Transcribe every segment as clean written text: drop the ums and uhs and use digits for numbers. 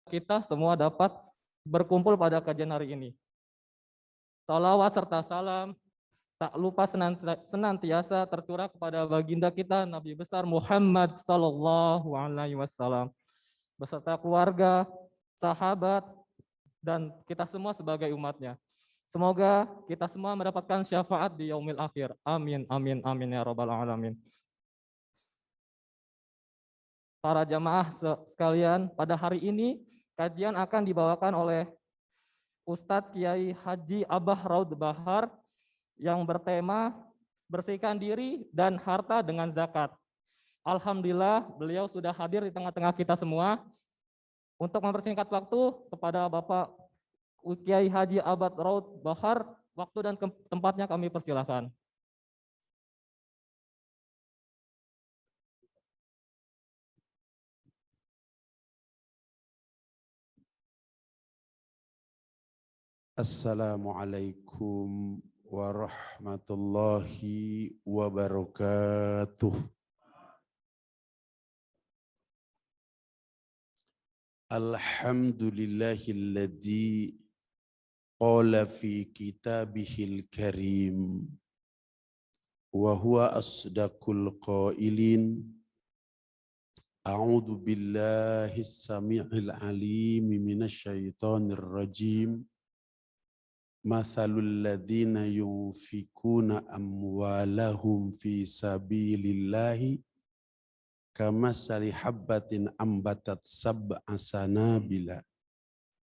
kita semua dapat berkumpul pada kajian hari ini. Salawat serta salam tak lupa senantiasa tercurah kepada baginda kita Nabi besar Muhammad sallallahu alaihi wasallam beserta keluarga, sahabat, dan kita semua sebagai umatnya. Semoga kita semua mendapatkan syafaat di yaumil akhir. Amin, amin, amin ya rabbal alamin. Para jamaah sekalian, pada hari ini kajian akan dibawakan oleh Ustadz Kiai Haji Abah Raud Bahar yang bertema bersihkan diri dan harta dengan zakat. Alhamdulillah beliau sudah hadir di tengah-tengah kita semua. Untuk mempersingkat waktu, kepada Bapak Kiai Haji Abah Raud Bahar, waktu dan tempatnya kami persilahkan. Assalamualaikum warahmatullahi wabarakatuh. Alhamdulillahilladzi qala fi kitabihil karim wa huwa asdaqul qailin. A'udzu billahis samii'il 'aliim minasyaitonir rajim. Mathalul ladzina yunfikuna amwalahum fi sabilillahi kamathali habbatin ambatat sab'a sanabila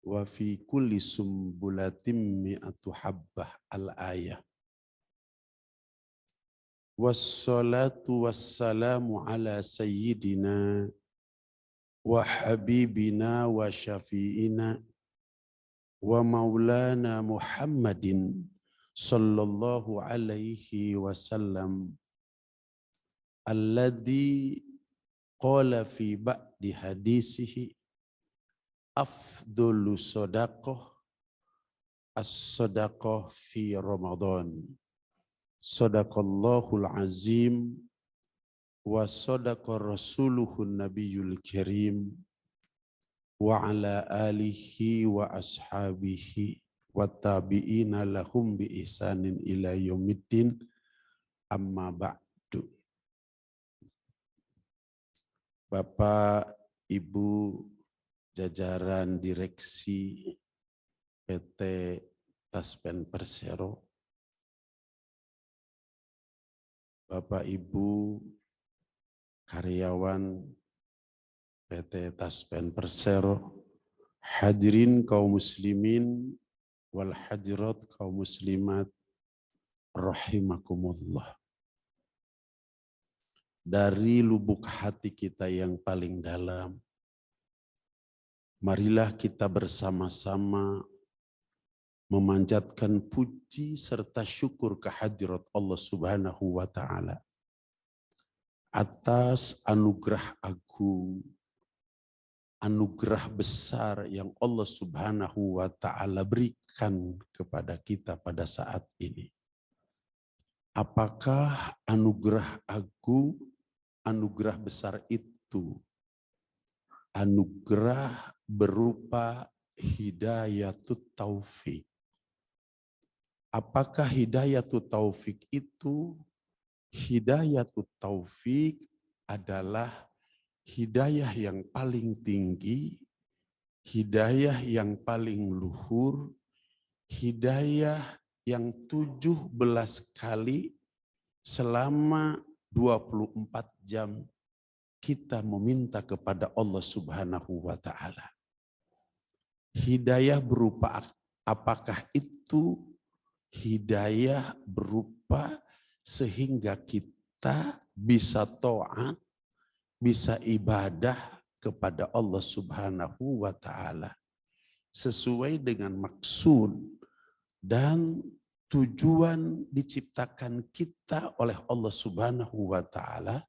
wa fi kulli sumbulatin mi'atu habbah. Al-ayah. Wassalatu wassalamu ala sayyidina wa habibina wa syafi'ina wa maulana Muhammadin sallallahu alaihi wasallam alladzi qala fi ba'di hadisihi afdhulu sadaqah as-sadaqah fi Ramadan. Sadaqallahul azim wa sadaqa rasuluhun nabiyul karim wa ala alihi wa ashabihi wa tabi'ina lahum bi ihsanin ila yaumiddin, amma ba'du. Bapak, Ibu, jajaran direksi PT Taspen Persero, Bapak Ibu karyawan PT Taspen Persero, hadirin kaum muslimin wal hadirat kaum muslimat rahimakumullah. Dari lubuk hati kita yang paling dalam, marilah kita bersama-sama memanjatkan puji serta syukur kehadirat Allah Subhanahu wa Ta'ala atas anugerah agung, anugerah besar yang Allah Subhanahu wa Ta'ala berikan kepada kita pada saat ini. Apakah anugerah agung, anugerah besar itu? Anugerah berupa hidayatut taufik. Apakah hidayatut taufik itu? Hidayatut taufik adalah hidayah yang paling tinggi, hidayah yang paling luhur, hidayah yang 17 kali selama 24 jam kita meminta kepada Allah Subhanahu wa Ta'ala. Hidayah berupa apakah itu? Hidayah berupa sehingga kita bisa taat, bisa ibadah kepada Allah Subhanahu wa Ta'ala sesuai dengan maksud dan tujuan diciptakan kita oleh Allah Subhanahu wa Ta'ala,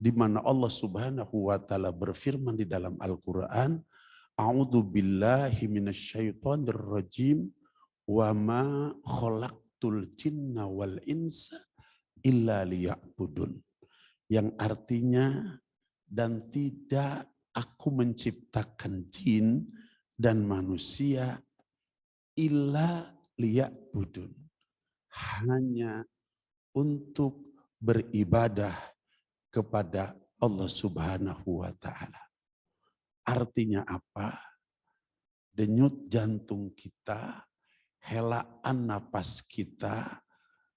di mana Allah Subhanahu wa Ta'ala berfirman di dalam Al-Qur'an, A'udzu billahi minasyaitonir rajim wa ma khalaqtul jinna wal insa illa liya'budun. Yang artinya, dan tidak aku menciptakan jin dan manusia illa liya'budun, hanya untuk beribadah kepada Allah Subhanahu wa Ta'ala. Artinya apa? Denyut jantung kita, helaan napas kita,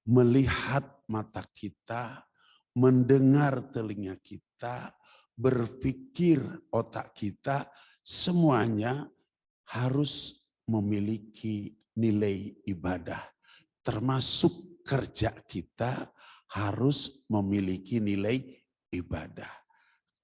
melihat mata kita, mendengar telinga kita, berpikir otak kita, semuanya harus memiliki nilai ibadah. Termasuk kerja kita harus memiliki nilai ibadah.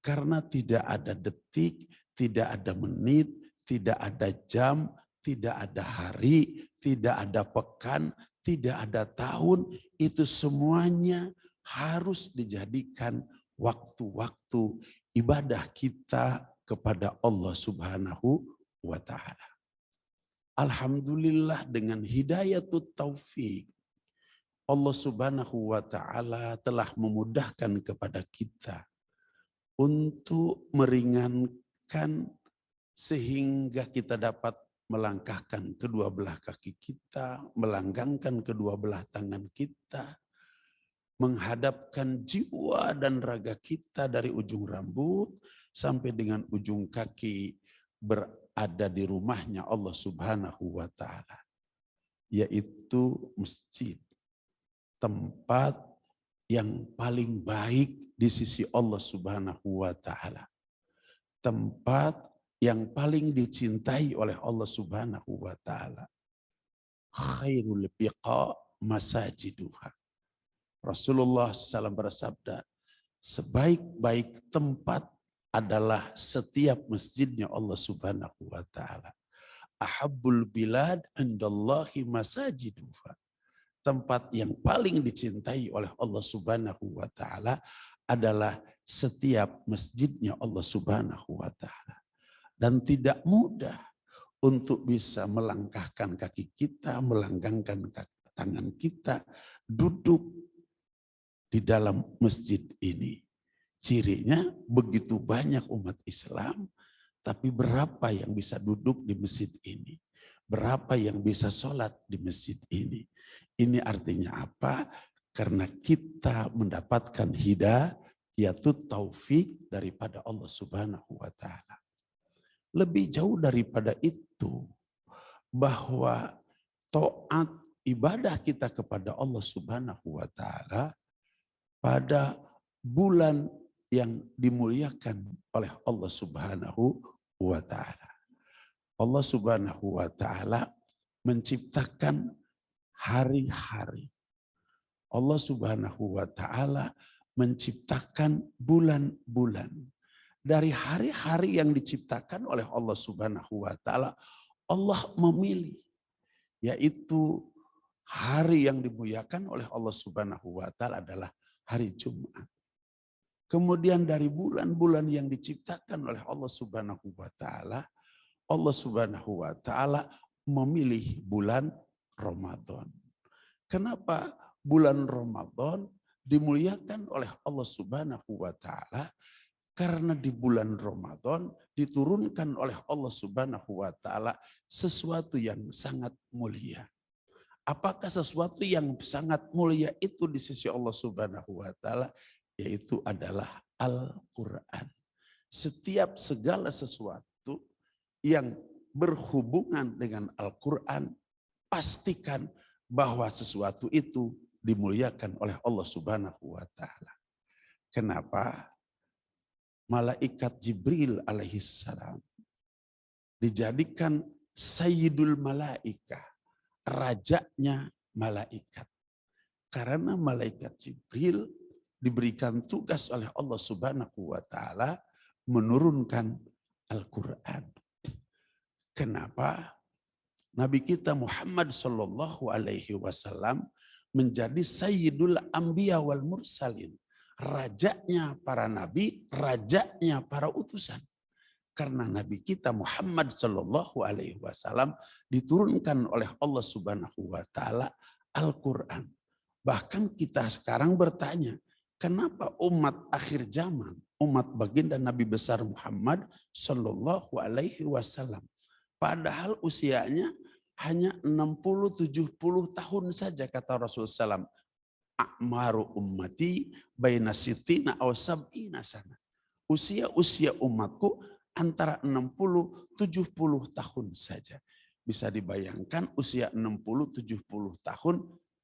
Karena tidak ada detik, tidak ada menit, tidak ada jam, tidak ada hari, tidak ada pekan, tidak ada tahun. Itu semuanya harus dijadikan waktu-waktu ibadah kita kepada Allah Subhanahu wa Ta'ala. Alhamdulillah dengan hidayatut taufik, Allah Subhanahu wa Ta'ala telah memudahkan kepada kita untuk meringankan sehingga kita dapat melangkahkan kedua belah kaki kita, melanggangkan kedua belah tangan kita, menghadapkan jiwa dan raga kita dari ujung rambut sampai dengan ujung kaki berada di rumahnya Allah Subhanahu wa Ta'ala, yaitu masjid, tempat yang paling baik di sisi Allah Subhanahu wa Ta'ala, tempat yang paling dicintai oleh Allah Subhanahu wa Ta'ala. Khairul biqa masajiduha. Rasulullah SAW bersabda, sebaik-baik tempat adalah setiap masjidnya Allah Subhanahu wa Ta'ala. Ahabbul bilad indallahi masajiduha. Tempat yang paling dicintai oleh Allah Subhanahu wa Ta'ala adalah setiap masjidnya Allah Subhanahu wa Ta'ala. Dan tidak mudah untuk bisa melangkahkan kaki kita, melanggangkan tangan kita, duduk di dalam masjid ini. Cirinya begitu banyak umat Islam, tapi berapa yang bisa duduk di masjid ini? Berapa yang bisa sholat di masjid ini? Ini artinya apa? Karena kita mendapatkan hidayatut taufik daripada Allah Subhanahu wa Ta'ala. Lebih jauh daripada itu, bahwa taat ibadah kita kepada Allah Subhanahu wa Ta'ala pada bulan yang dimuliakan oleh Allah Subhanahu wa Ta'ala. Allah Subhanahu wa Ta'ala menciptakan hari-hari. Allah Subhanahu wa Ta'ala menciptakan bulan-bulan. Dari hari-hari yang diciptakan oleh Allah Subhanahu wa Ta'ala, Allah memilih, yaitu hari yang dimuliakan oleh Allah Subhanahu wa Ta'ala adalah hari Jumat. Kemudian dari bulan-bulan yang diciptakan oleh Allah Subhanahu wa Ta'ala, Allah Subhanahu wa Ta'ala memilih bulan Ramadan. Kenapa bulan Ramadan dimuliakan oleh Allah Subhanahu wa Ta'ala? Karena di bulan Ramadan diturunkan oleh Allah Subhanahu wa Ta'ala sesuatu yang sangat mulia. Apakah sesuatu yang sangat mulia itu di sisi Allah Subhanahu wa Ta'ala? Yaitu adalah Al-Quran. Setiap segala sesuatu yang berhubungan dengan Al-Quran, pastikan bahwa sesuatu itu dimuliakan oleh Allah Subhanahu wa Ta'ala. Kenapa? Malaikat Jibril alaihissalam dijadikan Sayyidul Malaikah, rajanya malaikat. Karena malaikat Jibril diberikan tugas oleh Allah Subhanahu wa Ta'ala menurunkan Al-Quran. Kenapa? Nabi kita Muhammad Sallallahu Alaihi Wasallam menjadi Sayyidul Anbiya wal Mursalin, rajanya para nabi, rajanya para utusan. Karena Nabi kita Muhammad Sallallahu Alaihi Wasallam diturunkan oleh Allah Subhanahu Wa Taala Al-Quran. Bahkan kita sekarang bertanya, kenapa umat akhir zaman, umat baginda Nabi besar Muhammad Sallallahu Alaihi Wasallam Padahal usianya hanya 60-70 tahun saja kata Rasulullah SAW. A'maru ummati baina sitina aw sab'ina sana. Usia umatku antara 60-70 tahun saja. Bisa dibayangkan usia 60-70 tahun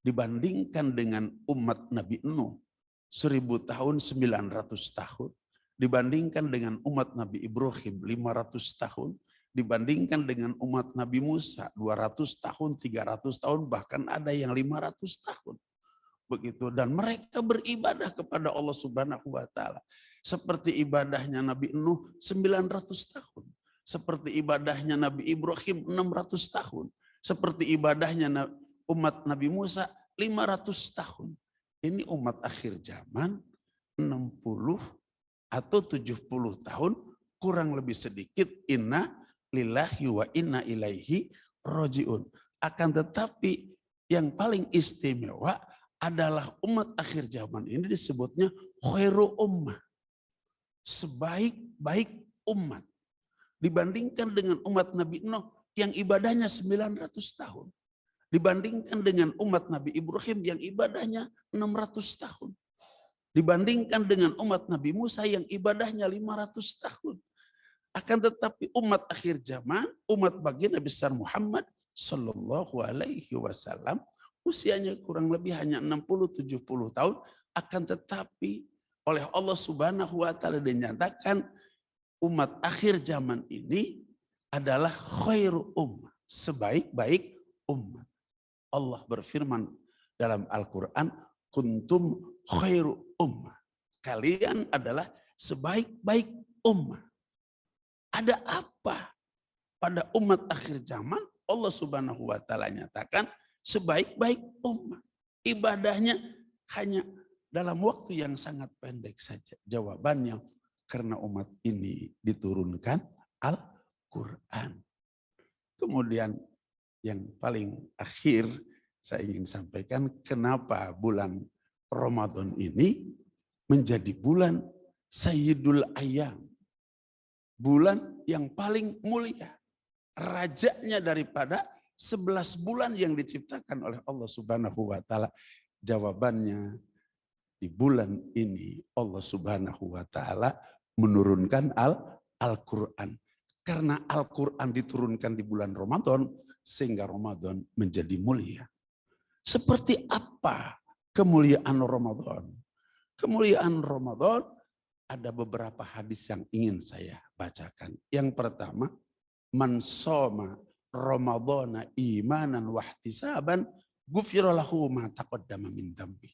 dibandingkan dengan umat Nabi Nuh 1000 tahun 900 tahun. Dibandingkan dengan umat Nabi Ibrahim 500 tahun. Dibandingkan dengan umat Nabi Musa 200 tahun, 300 tahun, bahkan ada yang 500 tahun. Begitu, dan mereka beribadah kepada Allah Subhanahu wa taala. Seperti ibadahnya Nabi Nuh 900 tahun. Seperti ibadahnya Nabi Ibrahim 600 tahun. Seperti ibadahnya umat Nabi Musa 500 tahun. Ini umat akhir zaman 60 atau 70 tahun kurang lebih sedikit. Inna lillahi wa inna ilaihi roji'un. Akan tetapi yang paling istimewa adalah umat akhir zaman ini disebutnya khairu ummah. Sebaik-baik umat. Dibandingkan dengan umat Nabi Nuh yang ibadahnya 900 tahun. Dibandingkan dengan umat Nabi Ibrahim yang ibadahnya 600 tahun. Dibandingkan dengan umat Nabi Musa yang ibadahnya 500 tahun. Akan tetapi umat akhir zaman, umat baginda besar Muhammad sallallahu alaihi wasallam, usianya kurang lebih hanya 60-70 tahun, akan tetapi oleh Allah Subhanahu wa taala dinyatakan umat akhir zaman ini adalah khairu ummah, sebaik-baik umat. Allah berfirman dalam Al-Qur'an, kuntum khairu ummah. Kalian adalah sebaik-baik ummah. Ada apa pada umat akhir zaman? Allah Subhanahu wa taala nyatakan sebaik-baik umat. Ibadahnya hanya dalam waktu yang sangat pendek saja. Jawabannya karena umat ini diturunkan Al-Quran. Kemudian yang paling akhir saya ingin sampaikan kenapa bulan Ramadan ini menjadi bulan Sayyidul Ayyam. Bulan yang paling mulia. Rajanya daripada 11 bulan yang diciptakan oleh Allah Subhanahu wa taala. Jawabannya di bulan ini Allah Subhanahu wa taala menurunkan Al-Qur'an. Karena Al-Qur'an diturunkan di bulan Ramadan sehingga Ramadan menjadi mulia. Seperti apa kemuliaan Ramadan? Kemuliaan Ramadan ada beberapa hadis yang ingin saya bacakan. Yang pertama, man shoma Ramadhana imanan wahtisaban ghufira lahu ma taqaddama min dzambi.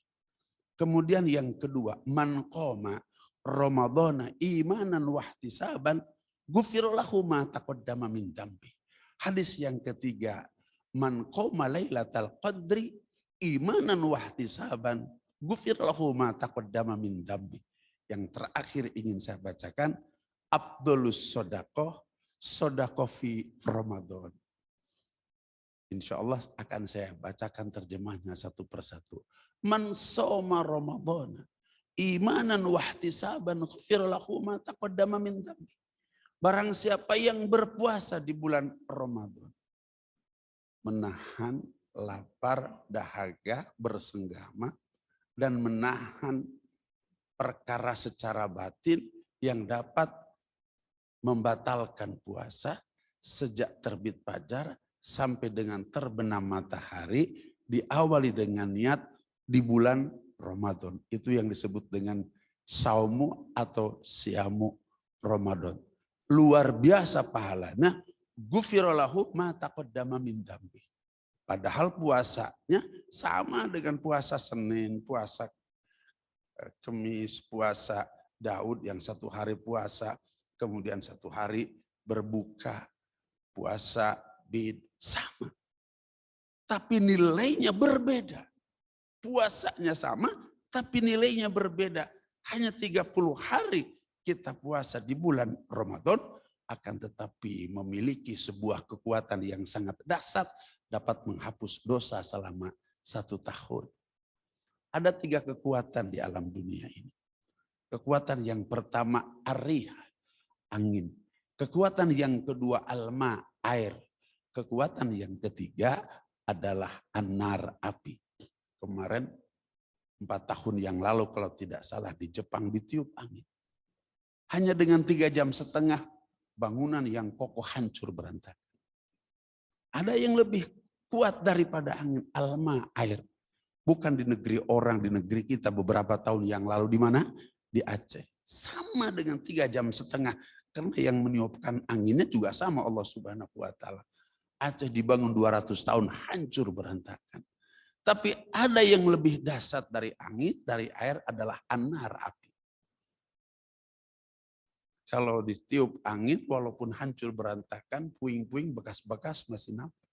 Kemudian yang kedua, man qoma Ramadhana imanan wahtisaban ghufira lahu ma taqaddama min dzambi. Hadis yang ketiga, man qoma lailatal qadri imanan wahtisaban ghufira lahu ma taqaddama min dzambi. Yang terakhir ingin saya bacakan, Abdulus Sodakoh fi Ramadan. Insya Allah akan saya bacakan terjemahnya satu persatu. Man soma Ramadan imanan wahtisaban ghufira lahu ma taqaddama min dzambi. Barang siapa yang berpuasa di bulan Ramadan, menahan lapar, dahaga, bersenggama, dan menahan perkara secara batin yang dapat membatalkan puasa sejak terbit fajar sampai dengan terbenam matahari, diawali dengan niat di bulan Ramadan. Itu yang disebut dengan saumu atau siamu Ramadan. Luar biasa pahalanya, ghufira lahu ma taqaddama min dzambi. Padahal puasanya sama dengan puasa Senin, puasa Kemis, puasa Daud yang satu hari puasa, kemudian satu hari berbuka, puasa Bid, sama. Tapi nilainya berbeda. Puasanya sama, tapi nilainya berbeda. Hanya 30 hari kita puasa di bulan Ramadan, akan tetapi memiliki sebuah kekuatan yang sangat dahsyat, dapat menghapus dosa selama 1 tahun. Ada 3 kekuatan di alam dunia ini. Kekuatan yang pertama, arih, angin. Kekuatan yang kedua alma, air. Kekuatan yang ketiga adalah anar, api. Kemarin 4 tahun yang lalu kalau tidak salah di Jepang ditiup angin. Hanya dengan 3,5 jam bangunan yang kokoh hancur berantakan. Ada yang lebih kuat daripada angin, alma, air. Bukan di negeri orang, di negeri kita beberapa tahun yang lalu di mana? Di Aceh. Sama dengan 3,5 jam. Karena yang meniupkan anginnya juga sama Allah Subhanahu wa Ta'ala. Aceh dibangun 200 tahun hancur berantakan. Tapi ada yang lebih dahsyat dari angin, dari air adalah anar, api. Kalau ditiup angin walaupun hancur berantakan, puing-puing bekas-bekas masih nampak.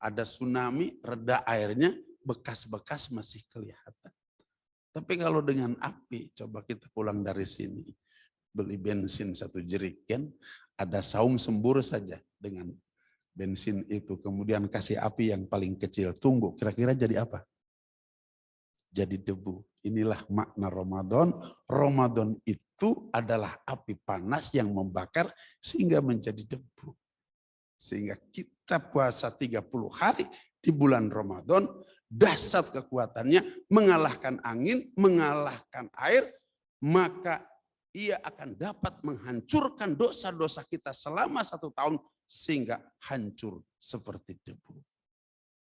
Ada tsunami, reda airnya, bekas-bekas masih kelihatan. Tapi kalau dengan api, coba kita pulang dari sini. Beli bensin 1 jerigen, ada saung sembur saja dengan bensin itu. Kemudian kasih api yang paling kecil. Tunggu, kira-kira jadi apa? Jadi debu. Inilah makna Ramadan. Ramadan itu adalah api panas yang membakar sehingga menjadi debu. Sehingga kita puasa 30 hari di bulan Ramadan, dahsyat kekuatannya, mengalahkan angin, mengalahkan air, maka ia akan dapat menghancurkan dosa-dosa kita selama 1 tahun sehingga hancur seperti debu.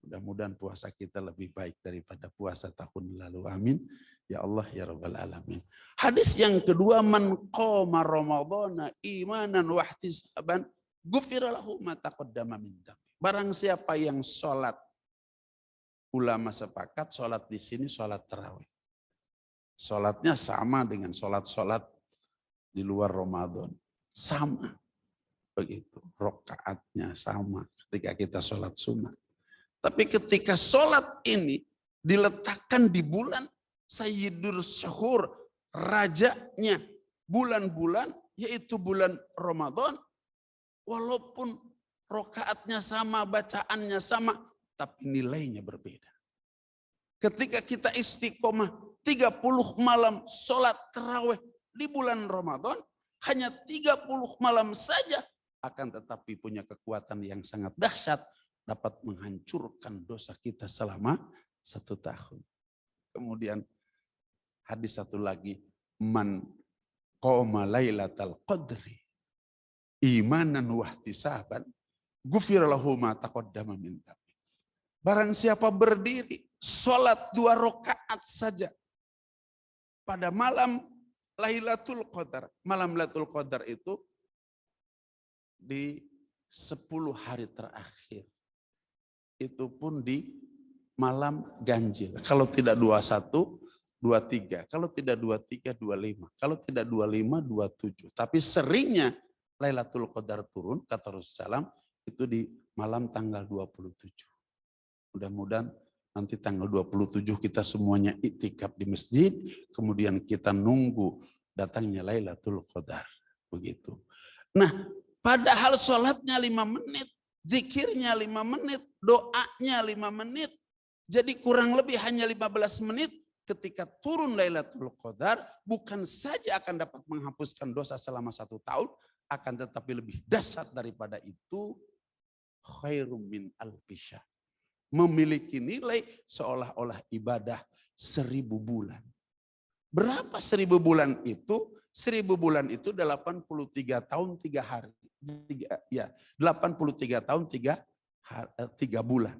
Mudah-mudahan puasa kita lebih baik daripada puasa tahun lalu. Amin. Ya Allah ya Rabbal Alamin. Hadis yang kedua, man qama ramadhana imanan wa ihtisaban ghufira lahu ma taqaddama min dhanbi. Barang siapa yang sholat, ulama sepakat sholat di sini sholat tarawih. Sholatnya sama dengan sholat-sholat di luar Ramadan. Sama. Begitu. Rokaatnya sama ketika kita sholat sunnah. Tapi ketika sholat ini diletakkan di bulan Sayyidur Syuhur, rajanya bulan-bulan, yaitu bulan Ramadan, walaupun rokaatnya sama, bacaannya sama, tapi nilainya berbeda. Ketika kita istiqomah 30 malam sholat tarawih di bulan Ramadan, hanya 30 malam saja, akan tetapi punya kekuatan yang sangat dahsyat, dapat menghancurkan dosa kita selama 1 tahun. Kemudian hadis satu lagi, man qoma lailatal qadri imanan wa ihtisaban ghufira lahu ma taqaddama min dhanbi. Barang siapa berdiri sholat 2 rakaat saja pada malam Lailatul Qadar. Malam Lailatul Qadar itu di 10 hari terakhir. Itu pun di malam ganjil. Kalau tidak 21, 23. Kalau tidak 23, 25. Kalau tidak 25, 27. Tapi seringnya Lailatul Qadar turun, kata Rasulullah SAW, itu di malam tanggal 27. Mudah-mudahan nanti tanggal 27 kita semuanya iktikaf di masjid, kemudian kita nunggu datangnya Lailatul Qadar. Begitu. Nah, padahal sholatnya 5 menit, zikirnya 5 menit, doanya 5 menit. Jadi kurang lebih hanya 15 menit ketika turun Lailatul Qadar, bukan saja akan dapat menghapuskan dosa selama 1 tahun, akan tetapi lebih dahsyat daripada itu, khairum min alfi syahr. Memiliki nilai seolah-olah ibadah 1000 bulan. Berapa 1000 bulan itu? 1000 bulan itu 83 tahun 3 hari. 83 tahun 3 bulan.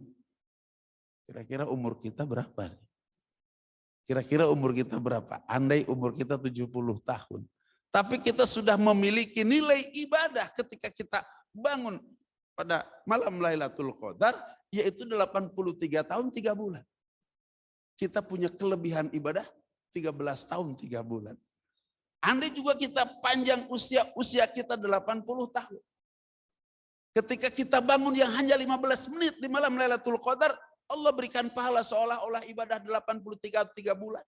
Kira-kira umur kita berapa? Kira-kira umur kita berapa? Andai umur kita 70 tahun. Tapi kita sudah memiliki nilai ibadah ketika kita bangun pada malam Lailatul Qadar, yaitu 83 tahun 3 bulan. Kita punya kelebihan ibadah 13 tahun 3 bulan. Andai juga kita panjang usia kita 80 tahun. Ketika kita bangun yang hanya 15 menit di malam Lailatul Qadar, Allah berikan pahala seolah-olah ibadah 83 bulan.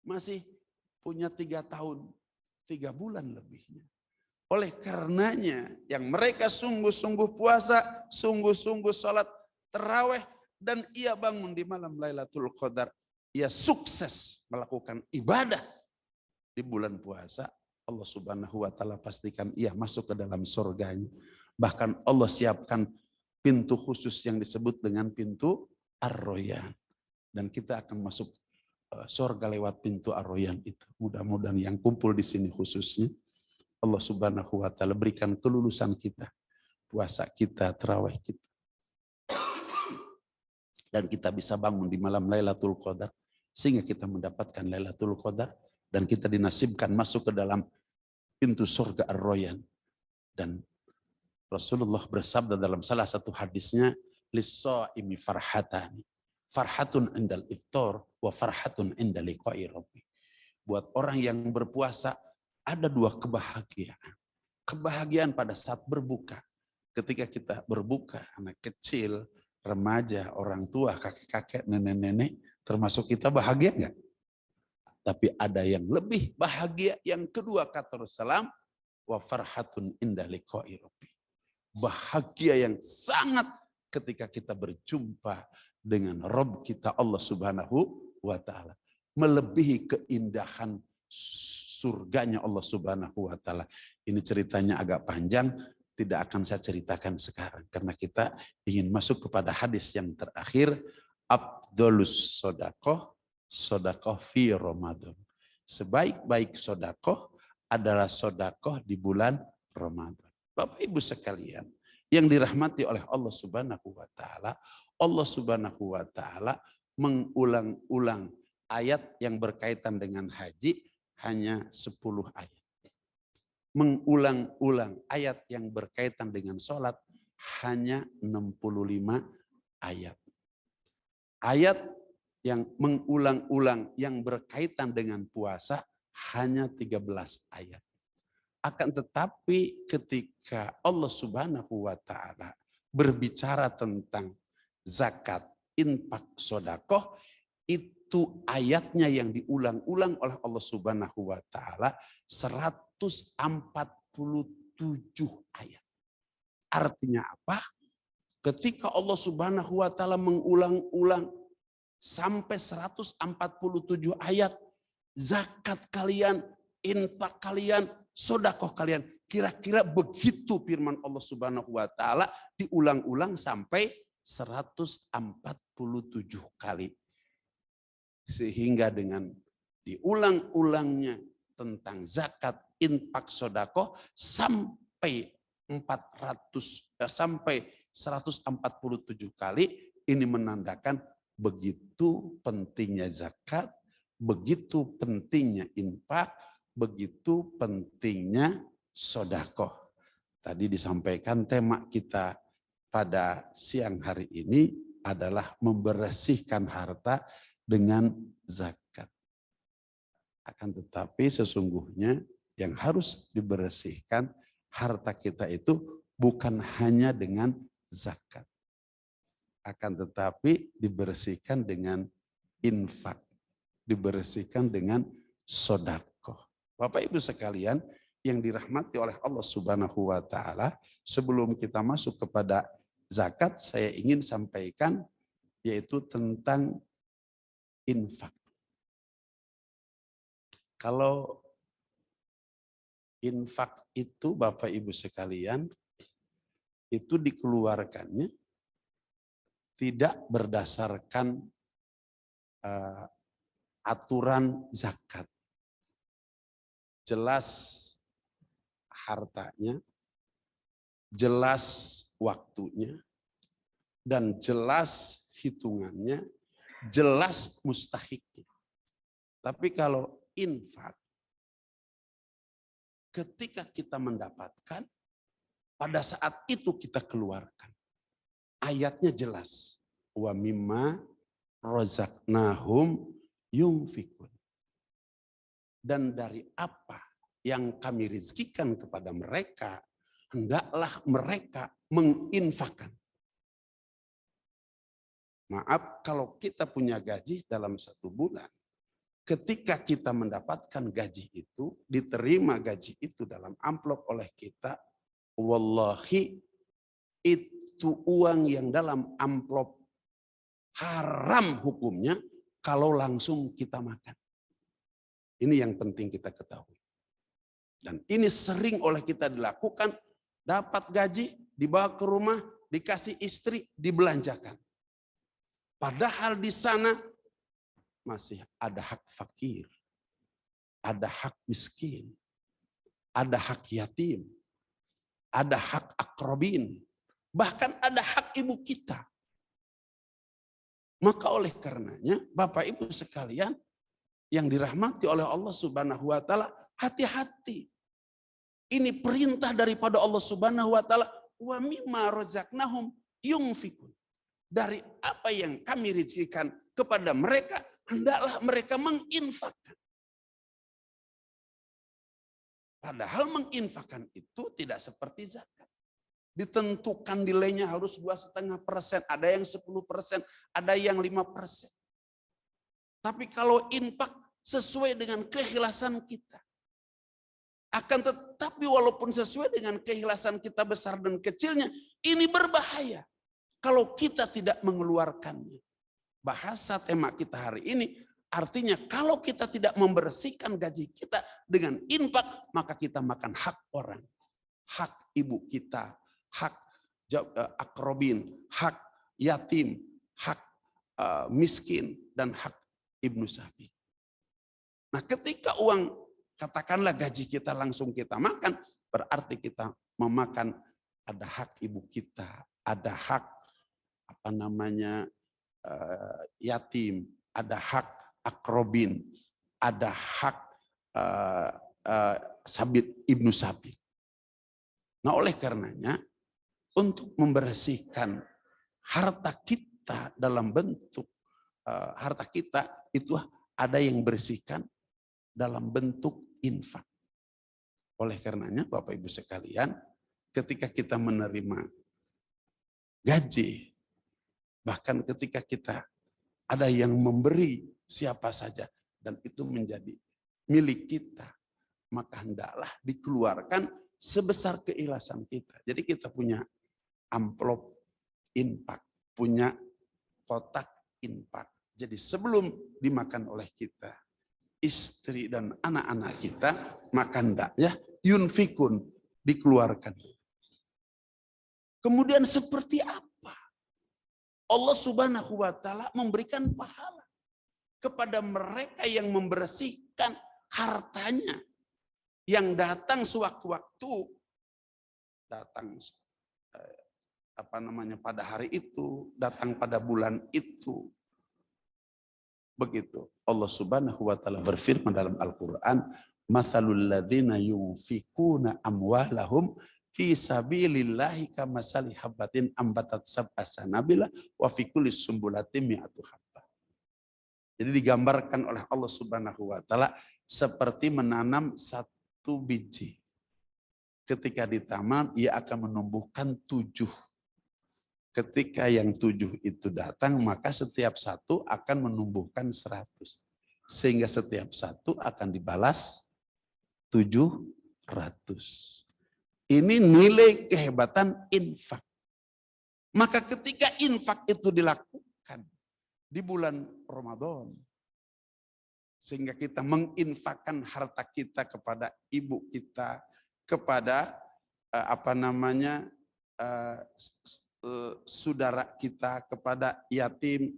Masih punya 3 tahun 3 bulan lebihnya. Oleh karenanya yang mereka sungguh-sungguh puasa, sungguh-sungguh sholat tarawih, dan ia bangun di malam Lailatul Qadar, ia sukses melakukan ibadah di bulan puasa, Allah Subhanahu wa taala pastikan ia masuk ke dalam surganya. Bahkan Allah siapkan pintu khusus yang disebut dengan pintu Ar-Royan. Dan kita akan masuk surga lewat pintu Ar-Royan itu. Mudah-mudahan yang kumpul di sini khususnya Allah Subhanahu wa taala berikan kelulusan kita, puasa kita, tarawih kita. Dan kita bisa bangun di malam Lailatul Qadar sehingga kita mendapatkan Lailatul Qadar dan kita dinasibkan masuk ke dalam pintu surga Ar-Royan. Dan Rasulullah bersabda dalam salah satu hadisnya, lis-shaimi farhatani, farhatun indal iftar wa farhatun inda liqa'i rabbi. Buat orang yang berpuasa ada dua kebahagiaan. Kebahagiaan pada saat berbuka. Ketika kita berbuka, anak kecil, remaja, orang tua, kakek-kakek, nenek-nenek, termasuk kita bahagia enggak? Tapi ada yang lebih bahagia. Yang kedua kata Rasulullah, wa farhatun inda liqa'i rabbi. Bahagia yang sangat ketika kita berjumpa dengan Rabb kita Allah Subhanahu wa taala. Melebihi keindahan surganya Allah Subhanahu wa taala. Ini ceritanya agak panjang, tidak akan saya ceritakan sekarang karena kita ingin masuk kepada hadis yang terakhir, afdhalus shadaqah sedekah fi Ramadan. Sebaik-baik sedekah adalah sedekah di bulan Ramadan. Bapak Ibu sekalian, yang dirahmati oleh Allah Subhanahu wa taala, Allah Subhanahu wa taala mengulang-ulang ayat yang berkaitan dengan haji hanya 10 ayat. Mengulang-ulang ayat yang berkaitan dengan sholat hanya 65 ayat. Ayat yang mengulang-ulang yang berkaitan dengan puasa hanya 13 ayat. Akan tetapi ketika Allah Subhanahu wa taala berbicara tentang zakat, infak, sedekah, itu ayatnya yang diulang-ulang oleh Allah Subhanahu wa taala 147 ayat. Artinya apa? Ketika Allah Subhanahu wa taala mengulang-ulang sampai 147 ayat, zakat kalian, infak kalian, sedekah kalian. Kira-kira begitu firman Allah Subhanahu wa taala diulang-ulang sampai 147 kali. Sehingga dengan diulang-ulangnya tentang zakat, infak, sedekah sampai 147 kali, ini menandakan begitu pentingnya zakat, begitu pentingnya infak, begitu pentingnya sedekah. Tadi disampaikan tema kita pada siang hari ini adalah membersihkan harta dengan zakat. Akan tetapi sesungguhnya yang harus dibersihkan harta kita itu bukan hanya dengan zakat. Akan tetapi dibersihkan dengan infak, dibersihkan dengan sedekah. Bapak Ibu sekalian yang dirahmati oleh Allah Subhanahu wa taala, sebelum kita masuk kepada zakat, saya ingin sampaikan yaitu tentang infak. Kalau infak itu Bapak Ibu sekalian, itu dikeluarkannya tidak berdasarkan aturan zakat. Jelas hartanya, jelas waktunya, dan jelas hitungannya, jelas mustahiknya. Tapi kalau infak, ketika kita mendapatkan, pada saat itu kita keluarkan. Ayatnya jelas. Wa mimma razaqnahum yunfikun. Dan dari apa yang kami rizkikan kepada mereka, hendaklah mereka menginfakkan. Maaf, kalau kita punya gaji dalam 1 bulan, ketika kita mendapatkan gaji itu, diterima gaji itu dalam amplop oleh kita, wallahi itu uang yang dalam amplop haram hukumnya kalau langsung kita makan. Ini yang penting kita ketahui. Dan ini sering oleh kita dilakukan, dapat gaji, dibawa ke rumah, dikasih istri, dibelanjakan. Padahal di sana masih ada hak fakir, ada hak miskin, ada hak yatim, ada hak akrobin, bahkan ada hak ibu kita. Maka oleh karenanya Bapak Ibu sekalian yang dirahmati oleh Allah Subhanahu wa taala, hati-hati. Ini perintah daripada Allah Subhanahu wa taala, wa mimma razaqnahum yunfikun. Dari apa yang kami rezekikan kepada mereka, hendaklah mereka menginfakkan. Padahal menginfakkan itu tidak seperti zakat. Ditentukan nilainya harus 2,5%, ada yang 10%, ada yang 5%. Tapi kalau infak sesuai dengan keikhlasan kita. Akan tetapi walaupun sesuai dengan keikhlasan kita besar dan kecilnya, ini berbahaya kalau kita tidak mengeluarkannya. Bahasa tema kita hari ini, artinya kalau kita tidak membersihkan gaji kita dengan infak, maka kita makan hak orang. Hak ibu kita, hak akrobin, hak yatim, hak miskin, dan hak ibnu sabil. Nah ketika uang, katakanlah gaji kita langsung kita makan, berarti kita memakan, ada hak ibu kita, ada hak yatim, ada hak akrobin, ada hak ibnu sabil. Nah oleh karenanya untuk membersihkan harta kita dalam bentuk harta kita itu ada yang bersihkan dalam bentuk infak. Oleh karenanya Bapak Ibu sekalian, ketika kita menerima gaji, bahkan ketika kita ada yang memberi siapa saja dan itu menjadi milik kita, maka hendaklah dikeluarkan sebesar keikhlasan kita. Jadi kita punya amplop infak, punya kotak infak. Jadi sebelum dimakan oleh kita, istri dan anak-anak kita, maka hendaknya yunfikun, dikeluarkan. Kemudian seperti apa Allah Subhanahu wa taala memberikan pahala kepada mereka yang membersihkan hartanya, yang datang sewaktu-waktu, datang pada hari itu, datang pada bulan itu. Begitu Allah Subhanahu wa taala berfirman dalam Al-Qur'an, "Matsalul ladzina yunfikuna amwalahum fi sabilillahi kamasali habbatin ambatat sab'a sanabila wa fi kulli sumbulatin mi'atu habbah." Jadi digambarkan oleh Allah Subhanahu wa taala seperti menanam satu biji. Ketika ditanam, ia akan menumbuhkan 7. Ketika yang 7 itu datang, maka setiap satu akan menumbuhkan 100. Sehingga setiap satu akan dibalas 700. Ini nilai kehebatan infak. Maka ketika infak itu dilakukan di bulan Ramadan, sehingga kita menginfakkan harta kita kepada ibu kita, kepada saudara kita, kepada yatim,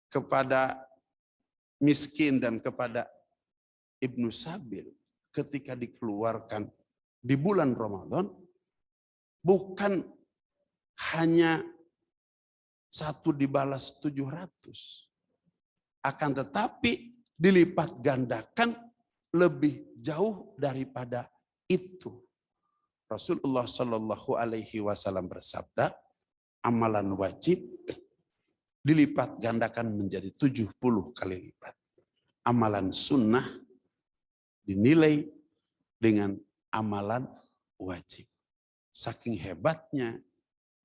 kepada miskin, dan kepada ibnu sabil. Ketika dikeluarkan di bulan Ramadan, bukan hanya satu dibalas 700, akan tetapi dilipat gandakan lebih jauh daripada itu. Rasulullah Shallallahu Alaihi Wasallam bersabda, amalan wajib dilipat gandakan menjadi 70 kali lipat. Amalan sunnah dinilai dengan amalan wajib. Saking hebatnya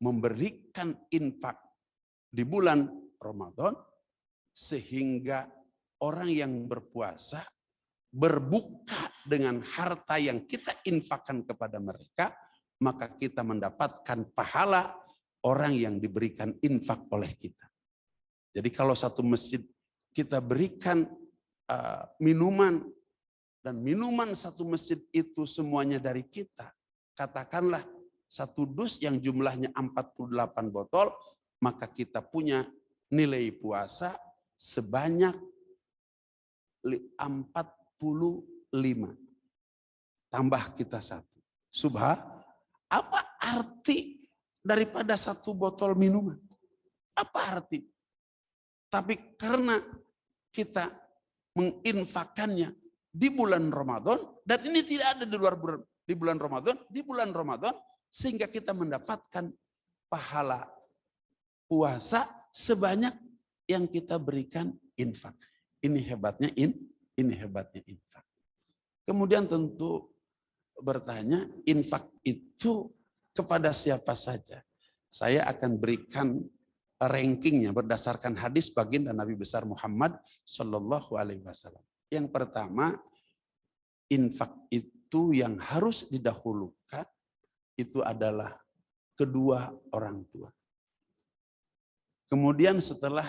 memberikan infak di bulan Ramadan, sehingga orang yang berpuasa berbuka dengan harta yang kita infakkan kepada mereka, maka kita mendapatkan pahala orang yang diberikan infak oleh kita. Jadi kalau satu masjid kita berikan minuman dan minuman satu masjid itu semuanya dari kita, katakanlah satu dus yang jumlahnya 48 botol, maka kita punya nilai puasa sebanyak 45. Tambah kita satu. Apa arti daripada satu botol minuman? Apa arti? Tapi karena kita menginfakkannya di bulan Ramadan, dan ini tidak ada di luar bulan Ramadan, di bulan Ramadan, sehingga kita mendapatkan pahala puasa sebanyak yang kita berikan infak. Ini hebatnya infak. Kemudian tentu bertanya, infak itu kepada siapa saja? Saya akan berikan rankingnya berdasarkan hadis baginda Nabi besar Muhammad Shallallahu Alaihi Wasallam. Yang pertama, infak itu yang harus didahulukan itu adalah kedua orang tua. Kemudian setelah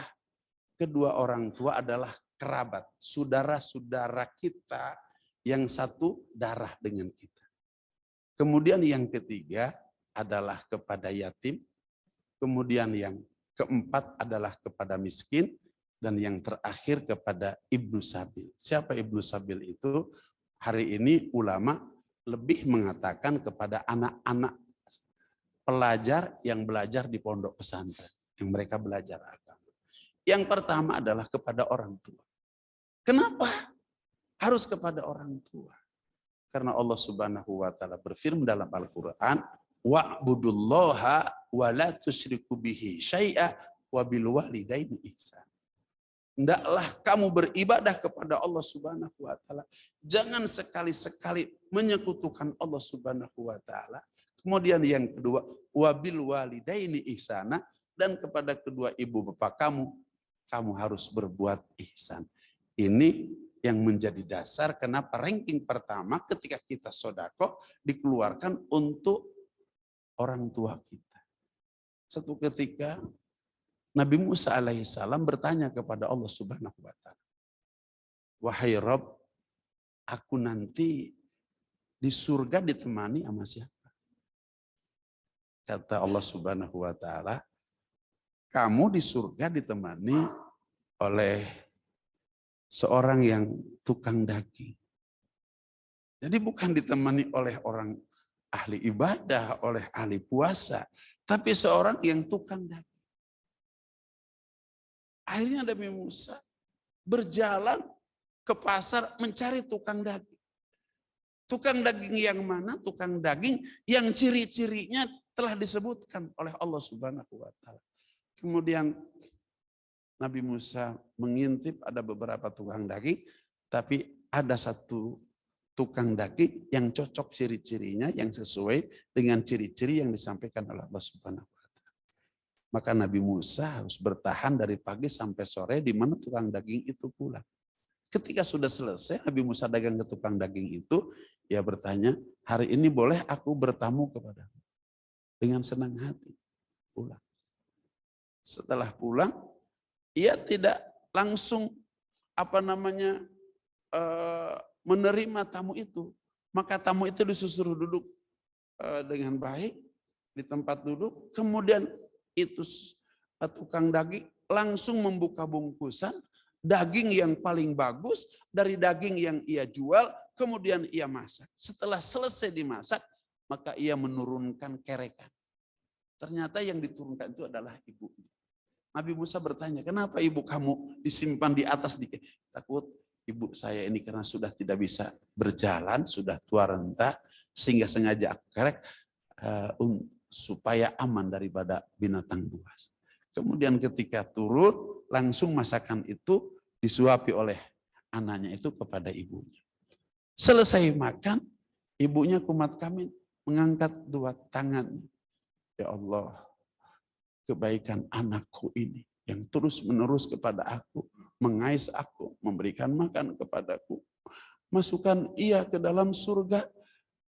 kedua orang tua adalah kerabat, saudara-saudara kita yang satu darah dengan kita. Kemudian yang ketiga adalah kepada yatim. Kemudian yang keempat adalah kepada miskin. Dan yang terakhir kepada Ibnu Sabil. Siapa Ibnu Sabil itu? Hari ini ulama lebih mengatakan kepada anak-anak pelajar yang belajar di pondok pesantren. Yang mereka belajar agama. Yang pertama adalah kepada orang tua. Kenapa harus kepada orang tua? Karena Allah Subhanahu wa taala berfirman dalam Al-Qur'an, wa'budullaha wa la tusyriku bihi syai'a wa bil walidaini ihsan. Hendaklah kamu beribadah kepada Allah Subhanahu wa taala. Jangan sekali-sekali menyekutukan Allah Subhanahu wa taala. Kemudian yang kedua, wa bil walidaini ihsana, dan kepada kedua ibu bapak kamu harus berbuat ihsan. Ini yang menjadi dasar kenapa ranking pertama ketika kita sedekah dikeluarkan untuk orang tua kita. Satu ketika Nabi Musa alaihissalam bertanya kepada Allah Subhanahu wa taala, wahai Rabb, aku nanti di surga ditemani sama siapa? Kata Allah Subhanahu wa taala, kamu di surga ditemani oleh seorang yang tukang daging. Jadi bukan ditemani oleh orang ahli ibadah, oleh ahli puasa, tapi seorang yang tukang daging. Akhirnya Nabi Musa berjalan ke pasar mencari tukang daging. Tukang daging yang mana? Tukang daging yang ciri-cirinya telah disebutkan oleh Allah Subhanahu wa taala. Kemudian Nabi Musa mengintip ada beberapa tukang daging, tapi ada satu tukang daging yang cocok ciri-cirinya, yang sesuai dengan ciri-ciri yang disampaikan oleh Allah Subhanahu wa taala. Maka Nabi Musa harus bertahan dari pagi sampai sore di mana tukang daging itu pulang. Ketika sudah selesai Nabi Musa dagang ke tukang daging itu, ia bertanya, hari ini boleh aku bertamu kepadamu? Dengan senang hati pulang. Setelah pulang, ia tidak langsung menerima tamu itu. Maka tamu itu disuruh duduk dengan baik di tempat duduk. Kemudian itu tukang daging langsung membuka bungkusan daging yang paling bagus dari daging yang ia jual. Kemudian ia masak. Setelah selesai dimasak, maka ia menurunkan kerekan. Ternyata yang diturunkan itu adalah ibunya. Nabi Musa bertanya, kenapa ibu kamu disimpan di atas dikit? Takut ibu saya ini karena sudah tidak bisa berjalan, sudah tua renta, sehingga sengaja aku kerek supaya aman daripada binatang buas. Kemudian ketika turun, langsung masakan itu disuapi oleh anaknya itu kepada ibunya. Selesai makan, ibunya kumat kami mengangkat dua tangannya. Ya Allah, kebaikan anakku ini yang terus-menerus kepada aku, mengais aku, memberikan makan kepadaku. Masukkan ia ke dalam surga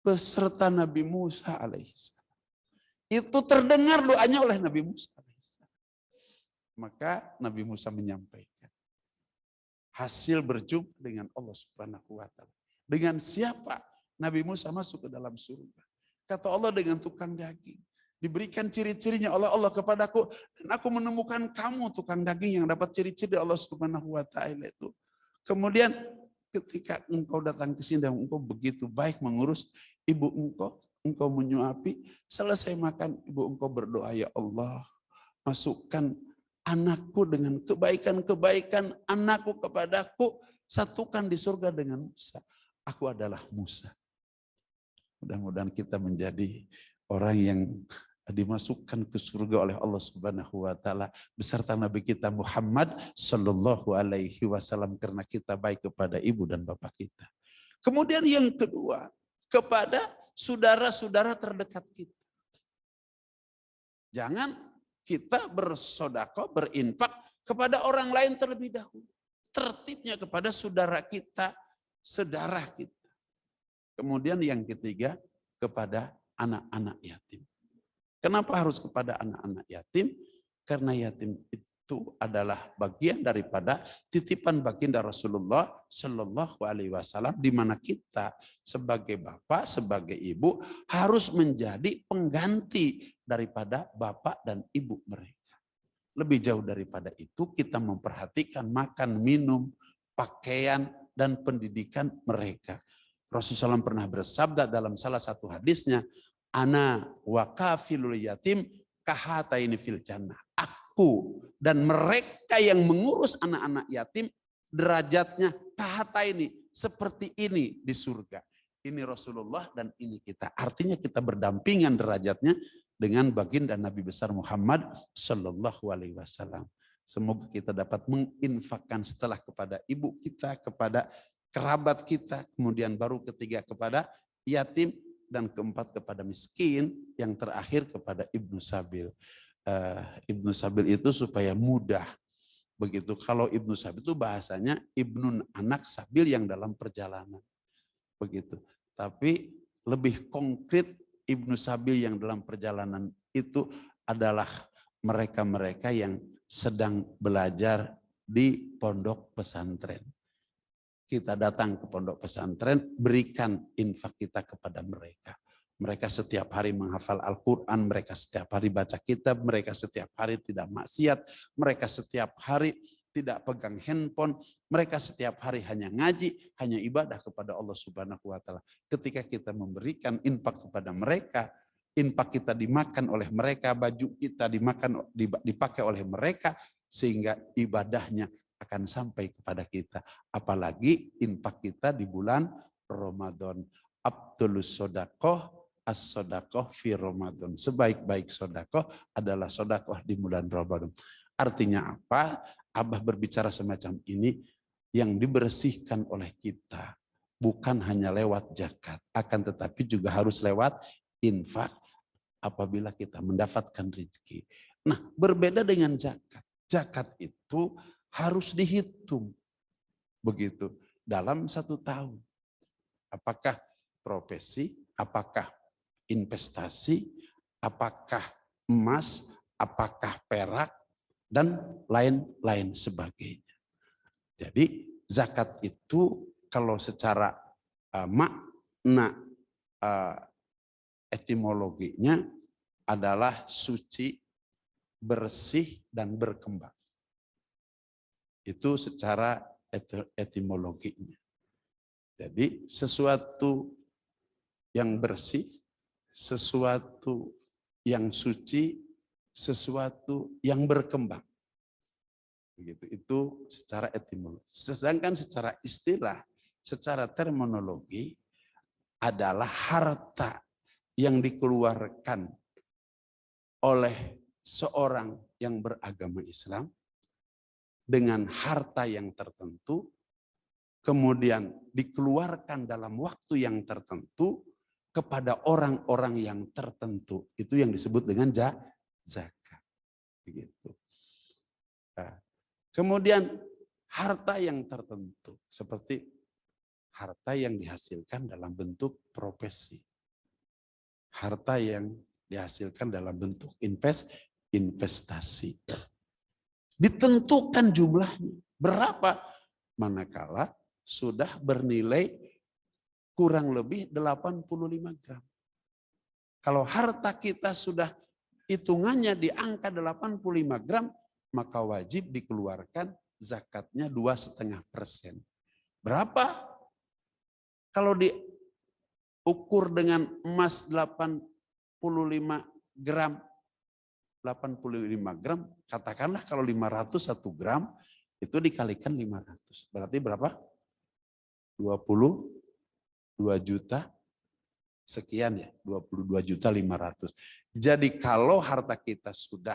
beserta Nabi Musa alaihissalam. Itu terdengar doanya oleh Nabi Musa alaihissalam. Maka Nabi Musa menyampaikan hasil berjumpa dengan Allah Subhanahu wa taala. Dengan siapa Nabi Musa masuk ke dalam surga? Kata Allah, dengan tukang daging. Diberikan ciri-cirinya oleh Allah kepadaku, dan aku menemukan kamu tukang daging yang dapat ciri-ciri Allah Subhanahu wa taala itu. Kemudian ketika engkau datang ke sini dan engkau begitu baik mengurus ibu engkau menyuapi, selesai makan ibu engkau berdoa, ya Allah, masukkan anakku dengan kebaikan-kebaikan anakku kepadaku, satukan di surga dengan Musa. Aku adalah Musa. Mudah-mudahan kita menjadi orang yang dimasukkan ke surga oleh Allah Subhanahu wa taala beserta Nabi kita Muhammad sallallahu alaihi wasallam, karena kita baik kepada ibu dan bapak kita. Kemudian yang kedua, kepada saudara-saudara terdekat kita. Jangan kita bersedekah, berinfak kepada orang lain terlebih dahulu. Tertibnya kepada saudara kita, saudara kita. Kemudian yang ketiga, kepada anak-anak yatim. Kenapa harus kepada anak-anak yatim? Karena yatim itu adalah bagian daripada titipan baginda Rasulullah Shallallahu Alaihi Wasallam, di mana kita sebagai bapak, sebagai ibu harus menjadi pengganti daripada bapak dan ibu mereka. Lebih jauh daripada itu, kita memperhatikan makan, minum, pakaian, dan pendidikan mereka. Rasulullah SAW pernah bersabda dalam salah satu hadisnya, ana wa kafilul yatim kahataini fil jannah. Aku dan mereka yang mengurus anak-anak yatim derajatnya kahataini, seperti ini di surga. Ini Rasulullah dan ini kita. Artinya kita berdampingan derajatnya dengan baginda Nabi besar Muhammad sallallahu alaihi wasallam. Semoga kita dapat menginfakkan setelah kepada ibu kita, kepada kerabat kita, kemudian baru ketiga kepada yatim, dan keempat kepada miskin, yang terakhir kepada Ibnu Sabil. Ibnu Sabil itu supaya mudah. Begitu, kalau Ibnu Sabil itu bahasanya Ibnun, anak Sabil yang dalam perjalanan. Begitu. Tapi lebih konkret Ibnu Sabil yang dalam perjalanan itu adalah mereka-mereka yang sedang belajar di pondok pesantren. Kita datang ke pondok pesantren, berikan infak kita kepada mereka. Mereka setiap hari menghafal Al-Quran, mereka setiap hari baca kitab, mereka setiap hari tidak maksiat, mereka setiap hari tidak pegang handphone, mereka setiap hari hanya ngaji, hanya ibadah kepada Allah Subhanahu wa taala. Ketika kita memberikan infak kepada mereka, infak kita dimakan oleh mereka, baju kita dipakai oleh mereka, sehingga ibadahnya akan sampai kepada kita. Apalagi infak kita di bulan Ramadan. Abdulus sodakoh, as-sodakoh fi Ramadan. Sebaik-baik sodakoh adalah sodakoh di bulan Ramadan. Artinya apa? Abah berbicara semacam ini, yang dibersihkan oleh kita bukan hanya lewat zakat, akan tetapi juga harus lewat infak apabila kita mendapatkan rezeki. Nah, berbeda dengan zakat. Zakat itu harus dihitung begitu dalam 1 tahun. Apakah profesi, apakah investasi, apakah emas, apakah perak, dan lain-lain sebagainya. Jadi zakat itu kalau secara makna etimologinya adalah suci, bersih, dan berkembang. Itu secara etimologinya. Jadi sesuatu yang bersih, sesuatu yang suci, sesuatu yang berkembang. Begitu. Itu secara etimologi. Sedangkan secara istilah, secara terminologi adalah harta yang dikeluarkan oleh seorang yang beragama Islam dengan harta yang tertentu, kemudian dikeluarkan dalam waktu yang tertentu kepada orang-orang yang tertentu. Itu yang disebut dengan zakat. Begitu. Nah, kemudian harta yang tertentu seperti harta yang dihasilkan dalam bentuk profesi, harta yang dihasilkan dalam bentuk investasi. Ditentukan jumlahnya berapa, manakala sudah bernilai kurang lebih 85 gram. Kalau harta kita sudah hitungannya di angka 85 gram, maka wajib dikeluarkan zakatnya 2,5%. Berapa? Kalau diukur dengan emas 85 gram, katakanlah kalau 501 gram, itu dikalikan 500. Berarti berapa? 22 juta sekian ya, 22.500.000. Jadi kalau harta kita sudah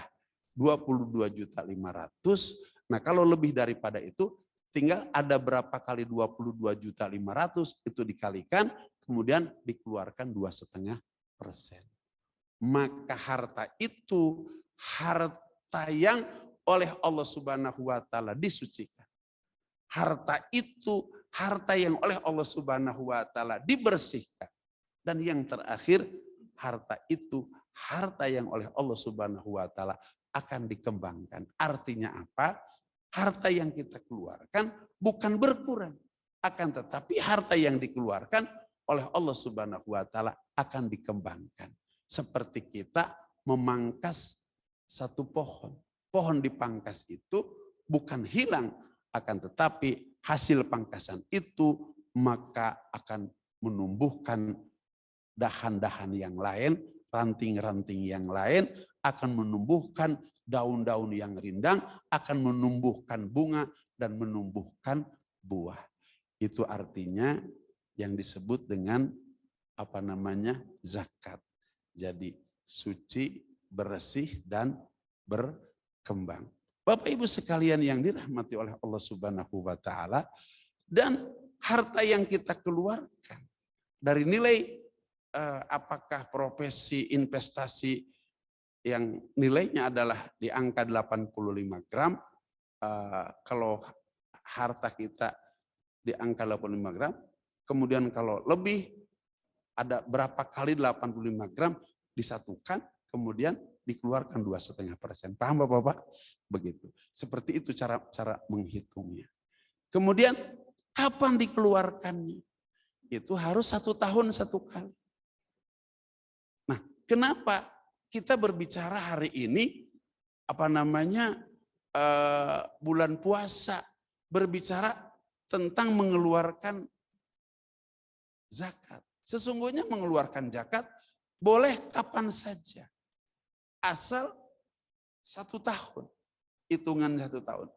22.500.000, nah kalau lebih daripada itu tinggal ada berapa kali 22.500.000 itu dikalikan, kemudian dikeluarkan 2,5%. Maka harta itu harta yang oleh Allah Subhanahu wa taala disucikan. Harta itu harta yang oleh Allah Subhanahu wa taala dibersihkan. Dan yang terakhir, harta itu harta yang oleh Allah Subhanahu wa taala akan dikembangkan. Artinya apa? Harta yang kita keluarkan bukan berkurang, akan tetapi harta yang dikeluarkan oleh Allah Subhanahu wa taala akan dikembangkan. Seperti kita memangkas satu pohon. Pohon dipangkas itu bukan hilang, akan tetapi hasil pangkasan itu maka akan menumbuhkan dahan-dahan yang lain, ranting-ranting yang lain, akan menumbuhkan daun-daun yang rindang, akan menumbuhkan bunga dan menumbuhkan buah. Itu artinya yang disebut dengan zakat. Jadi suci, bersih dan berkembang. Bapak Ibu sekalian yang dirahmati oleh Allah Subhanahu wa taala, dan harta yang kita keluarkan dari nilai apakah profesi investasi yang nilainya adalah di angka 85 gram, kalau harta kita di angka 85 gram, kemudian kalau lebih ada berapa kali 85 gram disatukan, kemudian dikeluarkan 2,5%. Paham Bapak-Bapak? Begitu. Seperti itu cara menghitungnya. Kemudian kapan dikeluarkannya? Itu harus 1 tahun 1 kali. Nah, kenapa kita berbicara hari ini bulan puasa, berbicara tentang mengeluarkan zakat. Sesungguhnya mengeluarkan zakat boleh kapan saja. Asal 1 tahun. Hitungan 1 tahun.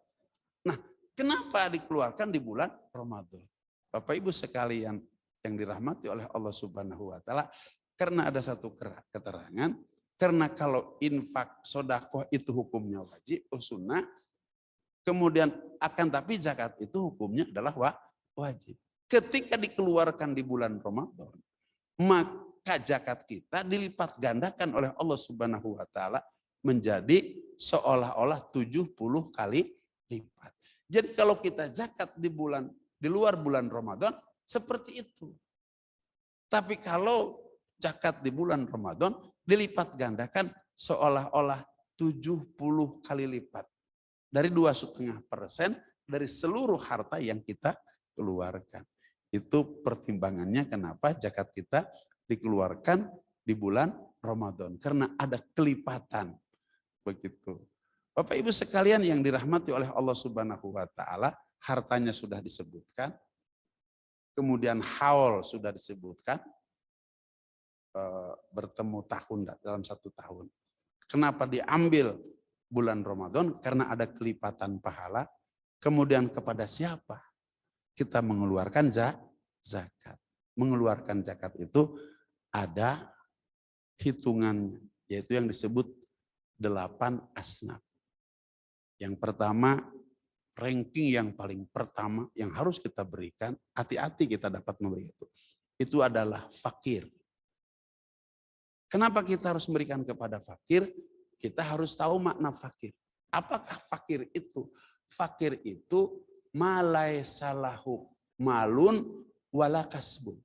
Nah, kenapa dikeluarkan di bulan Ramadan? Bapak Ibu sekalian yang dirahmati oleh Allah Subhanahu wa taala, karena ada satu keterangan, karena kalau infak sedekah itu hukumnya wajib, sunnah, kemudian tapi zakat itu hukumnya adalah wajib. Ketika dikeluarkan di bulan Ramadan, maka zakat kita dilipat gandakan oleh Allah Subhanahu wa taala menjadi seolah-olah 70 kali lipat. Jadi kalau kita zakat di luar bulan Ramadan seperti itu. Tapi kalau zakat di bulan Ramadan dilipat gandakan seolah-olah 70 kali lipat. Dari 2,5% dari seluruh harta yang kita keluarkan. Itu pertimbangannya kenapa zakat kita dikeluarkan di bulan Ramadan. Karena ada kelipatan. Begitu. Bapak Ibu sekalian yang dirahmati oleh Allah Subhanahu wa taala, hartanya sudah disebutkan. Kemudian haul sudah disebutkan. Bertemu tahun dalam 1 tahun. Kenapa diambil bulan Ramadan? Karena ada kelipatan pahala. Kemudian kepada siapa kita mengeluarkan zakat? Mengeluarkan zakat itu ada hitungannya, yaitu yang disebut 8 asnaf. Yang pertama, ranking yang paling pertama yang harus kita berikan, hati-hati kita dapat memberi itu adalah fakir. Kenapa kita harus memberikan kepada fakir? Kita harus tahu makna fakir. Apakah fakir itu? Fakir itu malai salahu malun wala kasbun.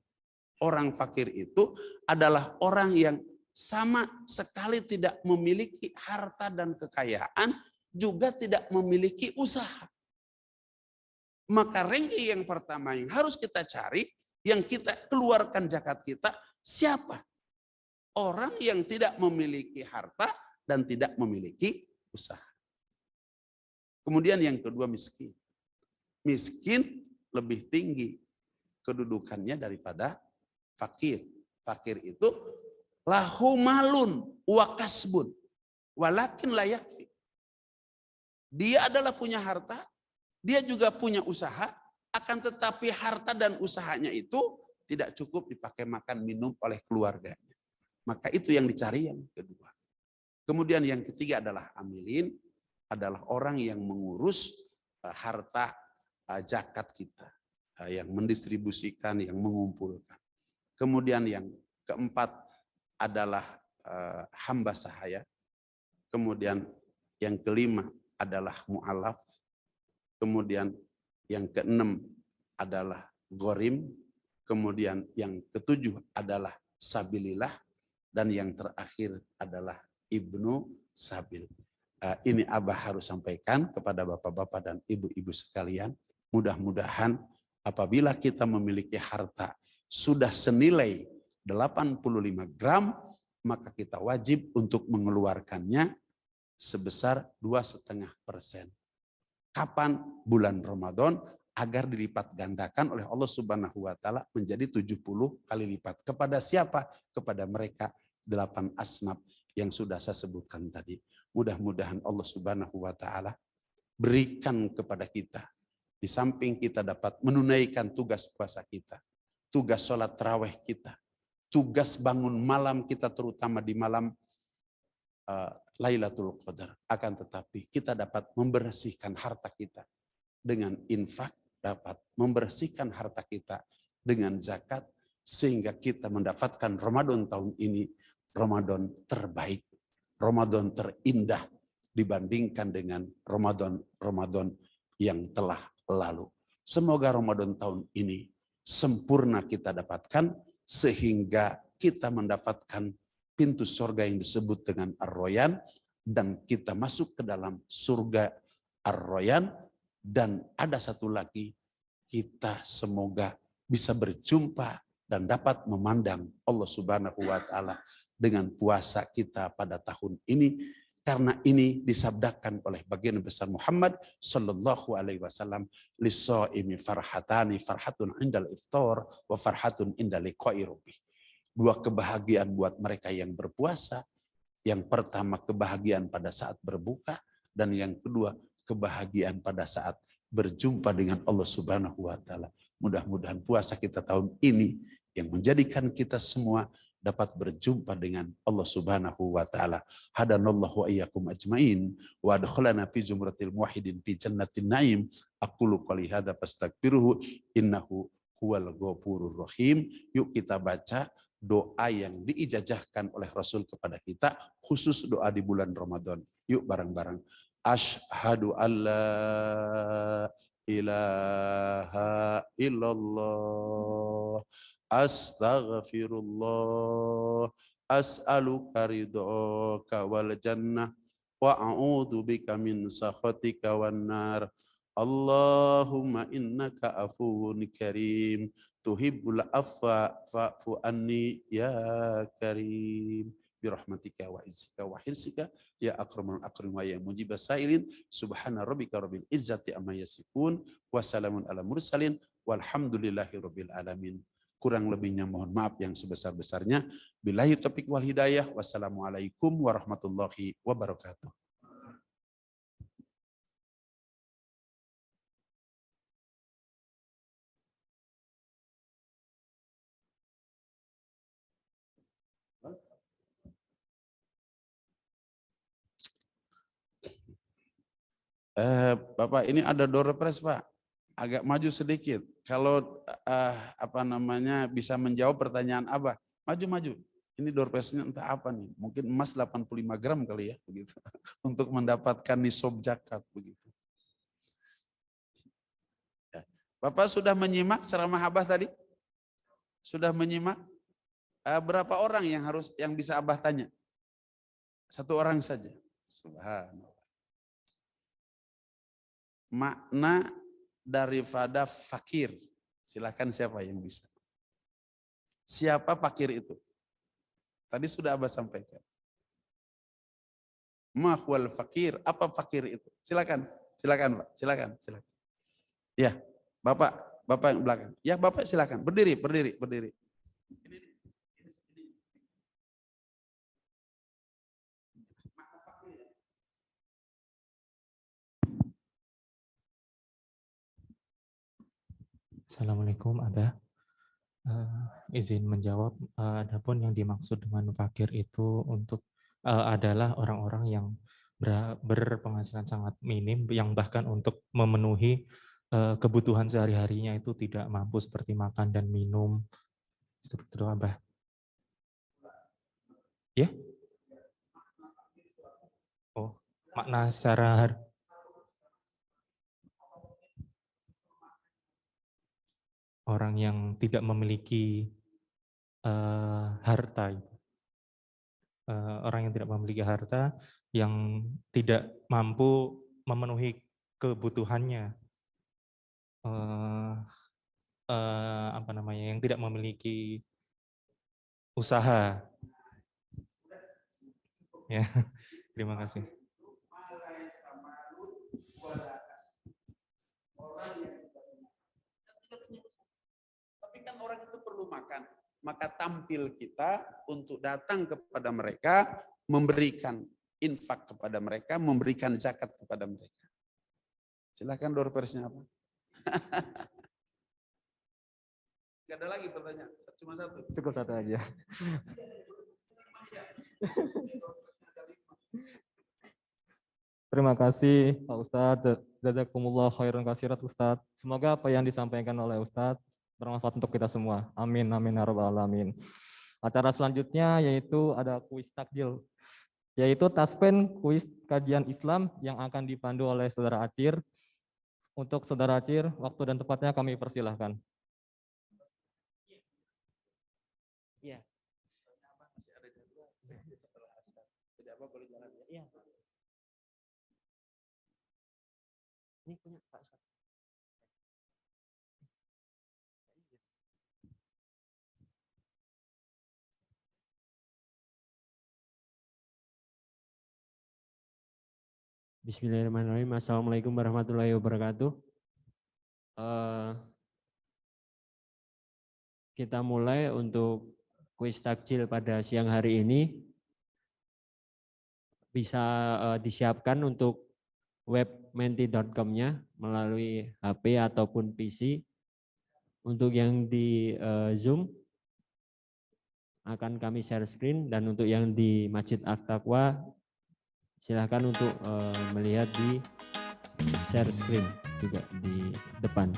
Orang fakir itu adalah orang yang sama sekali tidak memiliki harta dan kekayaan, juga tidak memiliki usaha. Maka ranking yang pertama yang harus kita cari yang kita keluarkan zakat kita siapa? Orang yang tidak memiliki harta dan tidak memiliki usaha. Kemudian yang kedua miskin. Miskin lebih tinggi kedudukannya daripada fakir. Fakir itu lahu malun wa kasbun walakin la yakfi. Dia adalah punya harta, dia juga punya usaha, akan tetapi harta dan usahanya itu tidak cukup dipakai makan minum oleh keluarganya. Maka itu yang dicari yang kedua. Kemudian yang ketiga adalah amilin, adalah orang yang mengurus harta zakat kita, yang mendistribusikan, yang mengumpulkan. Kemudian yang keempat adalah hamba sahaya. Kemudian yang kelima adalah mu'alaf. Kemudian yang keenam adalah ghorim. Kemudian yang ketujuh adalah sabilillah. Dan yang terakhir adalah ibnu sabil. Ini Abah harus sampaikan kepada bapak-bapak dan ibu-ibu sekalian. Mudah-mudahan apabila kita memiliki harta sudah senilai 85 gram, maka kita wajib untuk mengeluarkannya sebesar 2,5%. Kapan? Bulan Ramadan, agar dilipat gandakan oleh Allah Subhanahu wa taala menjadi 70 kali lipat. Kepada siapa? Kepada mereka 8 asnaf yang sudah saya sebutkan tadi. Mudah-mudahan Allah Subhanahu wa taala berikan kepada kita, di samping kita dapat menunaikan tugas puasa kita, tugas sholat tarawih kita, tugas bangun malam kita terutama di malam Lailatul Qadar, akan tetapi kita dapat membersihkan harta kita dengan infak, dapat membersihkan harta kita dengan zakat, sehingga kita mendapatkan Ramadan tahun ini Ramadan terbaik, Ramadan terindah dibandingkan dengan Ramadan yang telah lalu. Semoga Ramadan tahun ini sempurna kita dapatkan, sehingga kita mendapatkan pintu surga yang disebut dengan Ar-Royan, dan kita masuk ke dalam surga Ar-Royan. Dan ada satu lagi, kita semoga bisa berjumpa dan dapat memandang Allah Subhanahu wa taala dengan puasa kita pada tahun ini, karena ini disabdakan oleh baginda besar Muhammad sallallahu alaihi wasallam, lis-shaimi farhatani, farhatun indal iftar wa farhatun indal liqa'i rabbih. Dua kebahagiaan buat mereka yang berpuasa. Yang pertama kebahagiaan pada saat berbuka, dan yang kedua kebahagiaan pada saat berjumpa dengan Allah Subhanahu wa taala. Mudah-mudahan puasa kita tahun ini yang menjadikan kita semua dapat berjumpa dengan Allah Subhanahu wa taala. Hadanallahu wa iyyakum ajmain wa adkhalana fi zumratil muwahhidin fi jannatin naim. Aqulu qouli hadza fastaghfiruhu innahu huwal ghafurur rahim. Yuk kita baca doa yang diijazahkan oleh Rasul kepada kita, khusus doa di bulan Ramadan. Yuk bareng-bareng. Asyhadu alla ilaha illallah, astaghfirullah, as'aluka ridhoka wal jannah, wa a'udzu bika min sakhatika wan nar. Allahumma innaka afuwun karim, tuhibbul afwa fa'fu anni ya karim, birahmatika wa izzika wa hirsika ya akramul akrim wa ya mujibas sailin. Subhana rabbika rabbil izzati amma yasifun wa salamun ala mursalin walhamdulillahi rabbil alamin. Kurang lebihnya mohon maaf yang sebesar-besarnya. Billahi taufiq wal hidayah. Wassalamualaikum warahmatullahi wabarakatuh. Bapak, ini ada door prize, Pak. Agak maju sedikit. Kalau bisa menjawab pertanyaan Abah, maju-maju. Ini door prize-nya entah apa nih. Mungkin emas 85 gram kali ya, begitu. Untuk mendapatkan nisab zakat begitu. Ya. Bapak sudah menyimak ceramah Abah tadi? Sudah menyimak? Berapa orang yang bisa Abah tanya? Satu orang saja. Subhanallah. Makna daripada fakir. Silakan siapa yang bisa? Siapa fakir itu? Tadi sudah Abah sampaikan. Ma huwal fakir, apa fakir itu? Silakan, silakan Pak, silakan. Ya, Bapak yang belakang. Ya Bapak silakan, berdiri. Assalamualaikum, Abah. Izin menjawab, adapun yang dimaksud dengan fakir itu adalah orang-orang yang berpenghasilan sangat minim, yang bahkan untuk memenuhi kebutuhan sehari-harinya itu tidak mampu seperti makan dan minum. Seperti itu, Abah. Ya? Oh, makna secara orang yang tidak memiliki harta, orang yang tidak memiliki harta, yang tidak mampu memenuhi kebutuhannya, yang tidak memiliki usaha. Ya, terima kasih. Tapi kan orang itu perlu makan, maka tampil kita untuk datang kepada mereka, memberikan infak kepada mereka, memberikan zakat kepada mereka. Silakan door persnya apa? Gak ada lagi pertanyaan, cuma satu. Cukup satu aja. Terima kasih Pak Ustadz. Jazakumullah khairan katsiran Ustadz. Semoga apa yang disampaikan oleh Ustadz bermanfaat untuk kita semua. Amin, amin, ya rabbal alamin. Acara selanjutnya yaitu ada kuis takjil, yaitu taspen kuis kajian Islam yang akan dipandu oleh Saudara Acir. Untuk Saudara Acir, waktu dan tempatnya kami persilahkan. Iya. Iya. Ini punya Pak Ustadz. Bismillahirrahmanirrahim. Assalamualaikum warahmatullahi wabarakatuh. Kita mulai untuk kuis takjil pada siang hari ini. Bisa disiapkan untuk web menti.com-nya melalui HP ataupun PC. Untuk yang di Zoom akan kami share screen, dan untuk yang di Masjid At-Taqwa silahkan untuk melihat di share screen juga di depan.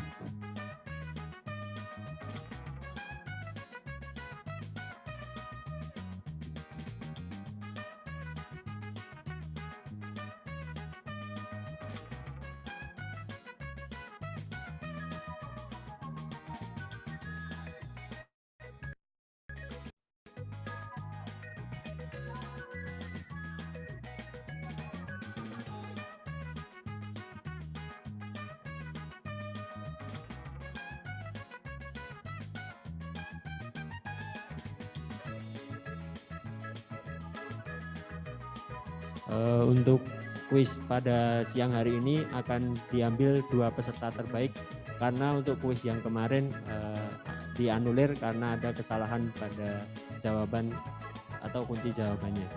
Untuk kuis pada siang hari ini akan diambil 2 peserta terbaik, karena untuk kuis yang kemarin dianulir karena ada kesalahan pada jawaban atau kunci jawabannya.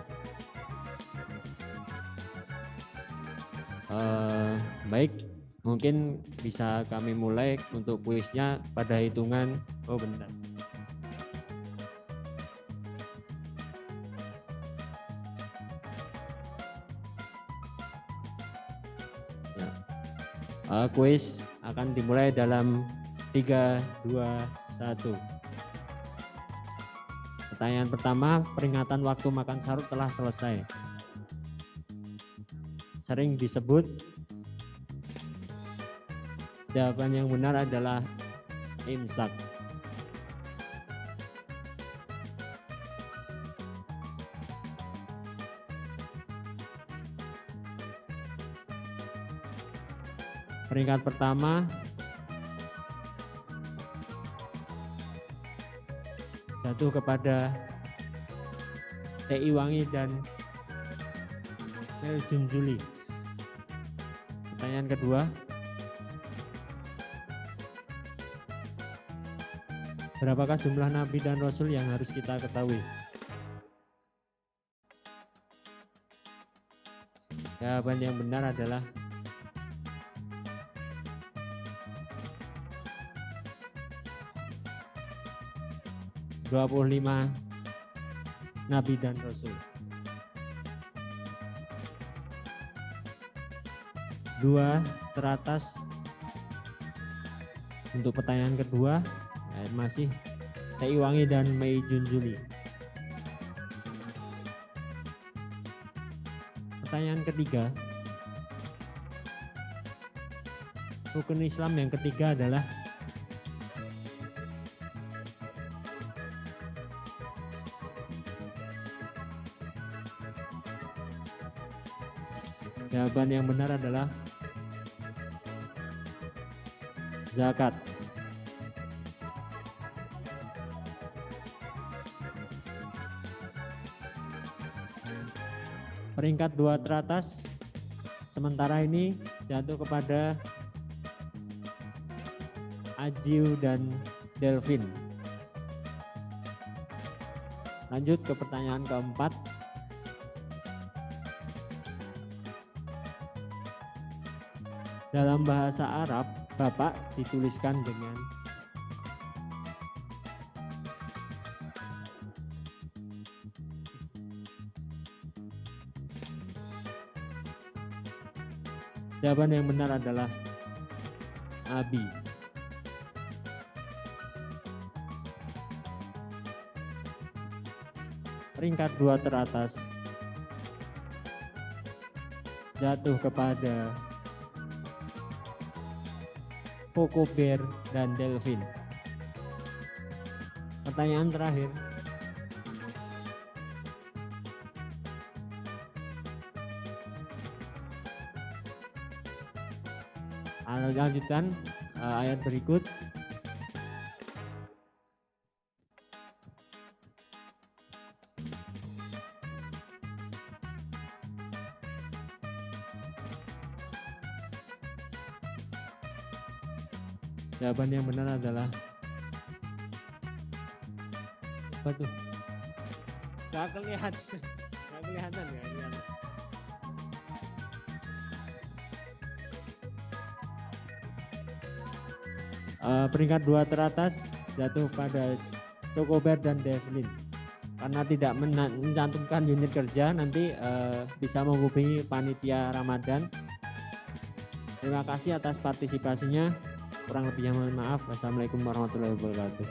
Baik, mungkin bisa kami mulai untuk kuisnya pada hitungan, bentar. Kuis akan dimulai dalam 3, 2, 1. Pertanyaan pertama, peringatan waktu makan sahur telah selesai. Sering disebut. Jawaban yang benar adalah imsak. Peringkat pertama jatuh kepada T.I. Wangi dan Mel Junjuli. Pertanyaan kedua, berapakah jumlah nabi dan rasul yang harus kita ketahui? Jawaban yang benar adalah 25 nabi dan rasul. 2 teratas. Untuk pertanyaan kedua masih T.I. Wangi dan Mei Junjuli. Pertanyaan ketiga, rukun Islam yang ketiga adalah jawaban yang benar adalah zakat. Peringkat 2 teratas sementara ini jatuh kepada Ajiu dan Delvin. Lanjut ke pertanyaan keempat. Dalam bahasa Arab, Bapak dituliskan dengan jawaban yang benar adalah Abi. Peringkat 2 teratas jatuh kepada Koko Bear dan Delvin. Pertanyaan terakhir. Lanjutkan ayat berikut. Jawaban yang benar adalah apa tuh? Gak kelihatan, gak kelihatan. Peringkat 2 teratas jatuh pada Cokober dan Devlin. Karena tidak mencantumkan unit kerja, nanti bisa menghubungi panitia Ramadan. Terima kasih atas partisipasinya. Kurang lebihnya mohon maaf. Wassalamualaikum warahmatullahi wabarakatuh.